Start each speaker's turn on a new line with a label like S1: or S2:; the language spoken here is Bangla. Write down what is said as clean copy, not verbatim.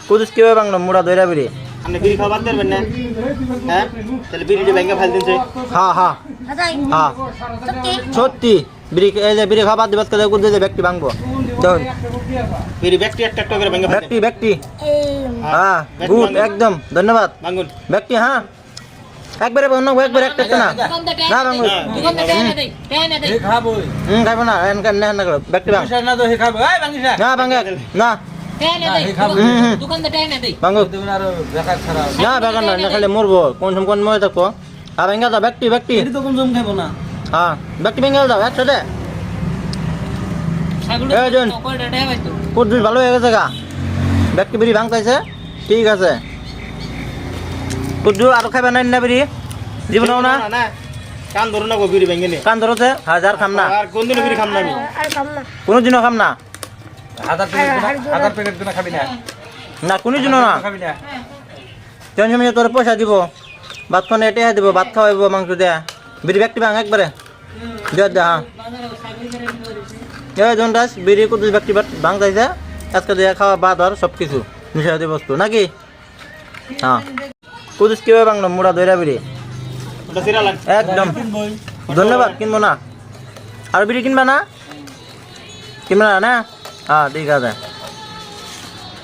S1: কুদুস কিভাবে বাংলো মুড়া দইরা বিড়ি
S2: আপনি বিড়ি খাওয়া বাদ দেবেন না হ্যাঁ তাহলে বিড়িটা ভেঙে ফেল দিন
S1: হ্যাঁ হ্যাঁ হ্যাঁ সত্যি বিড়ি এই যে বিড়ি খাবার দিবাস করে কুদুস যে ব্যক্তি ভাঙবো দেখুন
S2: বিড়ি ব্যক্তি একটা একটা করে ভেঙে ফেল
S1: ব্যক্তি ব্যক্তি হ্যাঁ গুড একদম ধন্যবাদ
S2: ভাঙুন
S1: ব্যক্তি হ্যাঁ একবারে ভাঙো একবারে একটা না না ভাঙো খাইবো না এনকার না না করো ব্যক্তি ভাঙ না ভাঙে না ভাঙো না বেকার না খালি মরবো কোন সময় কোন মরে থাকবো আর ভেঙে দাও ব্যক্তি ব্যক্তি হ্যাঁ ব্যক্তি ভেঙে দাও একসাথে কুদুস ভালো হয়ে গেছে গা ব্যক্তি বিড়ি ভাঙতেছে ঠিক আছে কুদুস আর খাইবে না বিড়ি জীবন না
S2: কান ধরো না বিড়ি ভেঙে নে
S1: কান ধরছে হাজার খাম না
S2: আর কোনদিনও বিড়ি খাম না আমি
S1: কোনোদিনও খাম না
S3: হাজার প্যাকেট গুলো খাবি না
S1: না কোনোদিনও না
S3: খাবি না
S1: কোন সময় তোর পয়সা দিব ভাত খানে এটাই দিব ভাত খাওয়াইব মাংস দেয়া বিড়ি ব্যক্তি ভাঙ একবারে জয় দে হ্যাঁ জনরাজ বিড়ি কুদুস ব্যক্তি ভাঙ চাইছে আজকে দেয়া খাওয়া বাদ আর সব কিছু নিষেধাদি বস্তু নাকি হ্যাঁ কুদুস কিভাবে ভাঙলো মুড়া দইরা বিড়ি
S2: ওটা সিরা লাগ
S1: একদম ধন্যবাদ কিনবো না আর বিড়ি কিনবা না কিনবা না হ্যাঁ ঠিক আছে